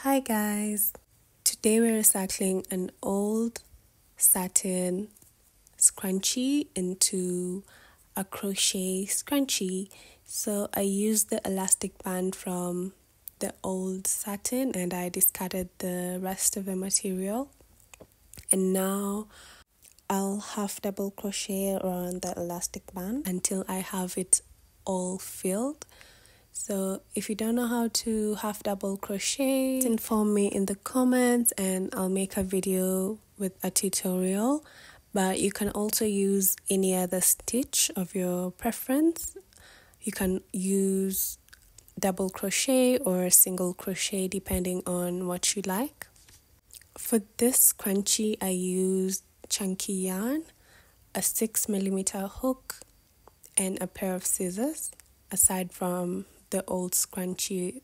Hi guys, today we're recycling an old satin scrunchie into a crochet scrunchie. So I used the elastic band from the old satin and I discarded the rest of the material. And now I'll half double crochet around the elastic band until I have it all filled. So if you don't know how to half double crochet, inform me in the comments and I'll make a video with a tutorial. But you can also use any other stitch of your preference. You can use double crochet or single crochet depending on what you like. For this scrunchie, I used chunky yarn, a 6mm hook, and a pair of scissors, aside from the old scrunchie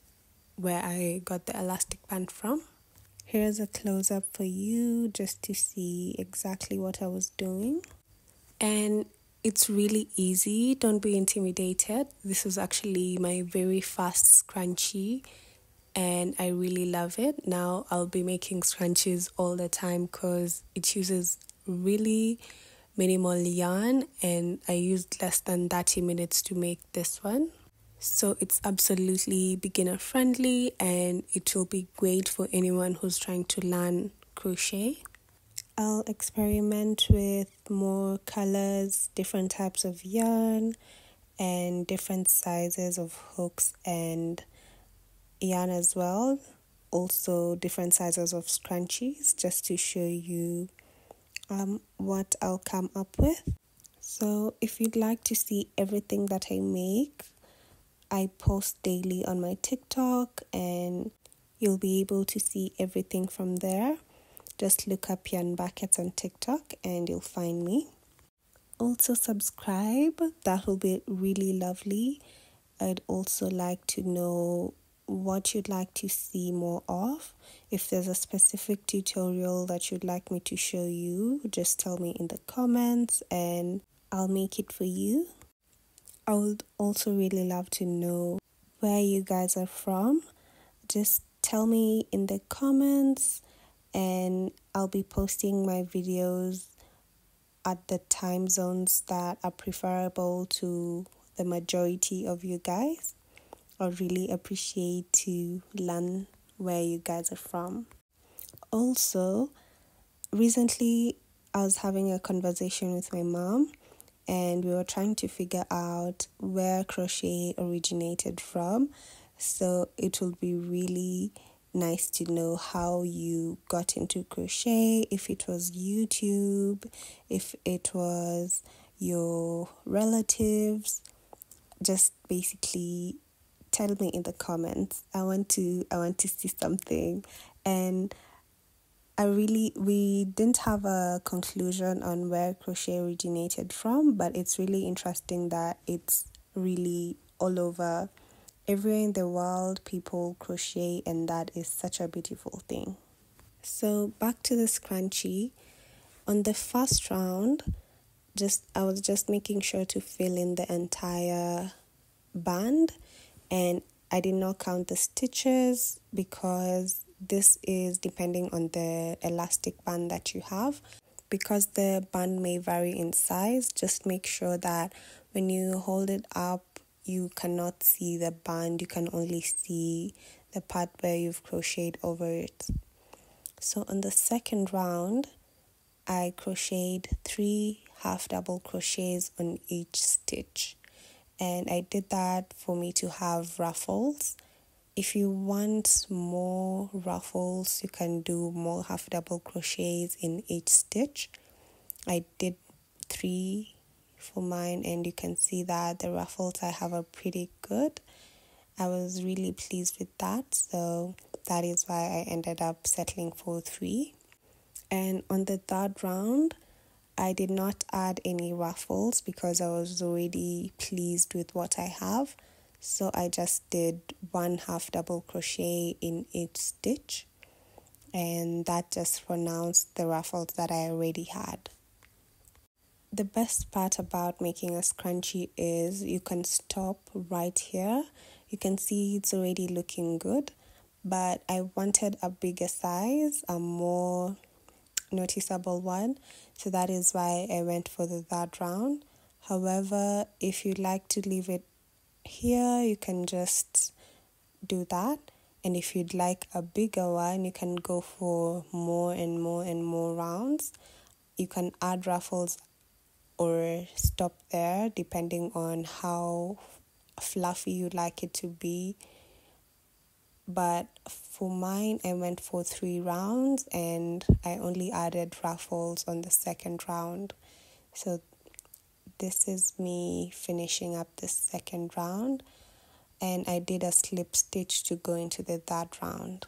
where I got the elastic band from. Here's a close-up for you just to see exactly what I was doing. And it's really easy, don't be intimidated. This was actually my very first scrunchie and I really love it. Now I'll be making scrunchies all the time because it uses really minimal yarn and I used less than 30 minutes to make this one. So it's absolutely beginner friendly and it will be great for anyone who's trying to learn crochet. I'll experiment with more colors, different types of yarn, and different sizes of hooks and yarn as well. Also different sizes of scrunchies just to show you what I'll come up with. So if you'd like to see everything that I make, I post daily on my TikTok and you'll be able to see everything from there. Just look up Yarn Buckets on TikTok and you'll find me. Also subscribe, that will be really lovely. I'd also like to know what you'd like to see more of. If there's a specific tutorial that you'd like me to show you, just tell me in the comments and I'll make it for you. I would also really love to know where you guys are from. Just tell me in the comments and I'll be posting my videos at the time zones that are preferable to the majority of you guys. I'd really appreciate to learn where you guys are from. Also, recently I was having a conversation with my mom and we were trying to figure out where crochet originated from. So it will be really nice to know how you got into crochet, if it was YouTube, if it was your relatives. Just basically tell me in the comments. I want to see something. And we didn't have a conclusion on where crochet originated from, but it's really interesting that it's really all over. Everywhere in the world, people crochet, and that is such a beautiful thing. So back to the scrunchie. On the first round, I was just making sure to fill in the entire band, and I did not count the stitches because this is depending on the elastic band that you have. Because the band may vary in size, just make sure that when you hold it up, you cannot see the band. You can only see the part where you've crocheted over it. So on the second round, I crocheted 3 half double crochets on each stitch. And I did that for me to have ruffles. If you want more ruffles, you can do more half double crochets in each stitch. I did 3 for mine and you can see that the ruffles I have are pretty good. I was really pleased with that, so that is why I ended up settling for 3. And on the third round, I did not add any ruffles because I was already pleased with what I have. So I just did 1 half double crochet in each stitch. And that just pronounced the ruffles that I already had. The best part about making a scrunchie is you can stop right here. You can see it's already looking good. but I wanted a bigger size, a more noticeable one, so that is why I went for the third round. However, if you'd like to leave it here, you can just do that, and if you'd like a bigger one, you can go for more and more and more rounds. You can add ruffles or stop there depending on how fluffy you'd like it to be. But for mine, I went for 3 rounds and I only added ruffles on the second round. So this is me finishing up the second round, and I did a slip stitch to go into the third round.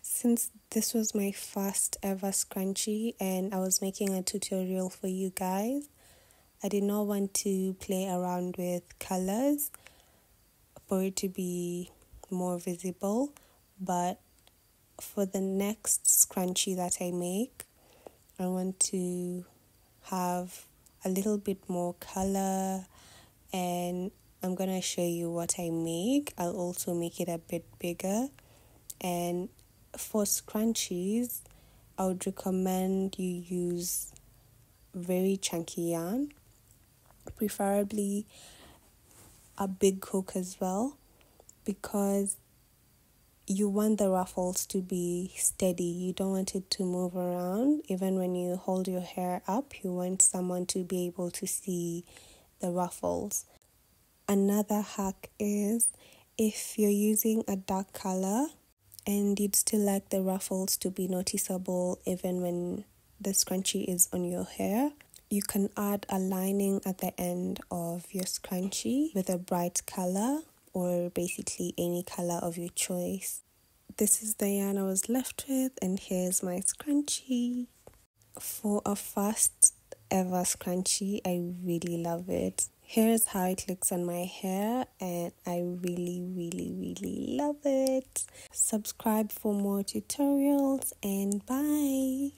Since this was my first ever scrunchie and I was making a tutorial for you guys, I did not want to play around with colors for it to be more visible, but for the next scrunchie that I make, I want to have a little bit more color, and I'm gonna show you what I make. I'll also make it a bit bigger. And for scrunchies, I would recommend you use very chunky yarn, preferably a big hook as well, because you want the ruffles to be steady. You don't want it to move around. Even when you hold your hair up, you want someone to be able to see the ruffles. Another hack is, if you're using a dark color and you'd still like the ruffles to be noticeable even when the scrunchie is on your hair, you can add a lining at the end of your scrunchie with a bright color, or basically any color of your choice. This is the yarn I was left with, and here's my scrunchie. For a first ever scrunchie, I really love it. Here's how it looks on my hair, and I really, really, really love it. Subscribe for more tutorials, and bye!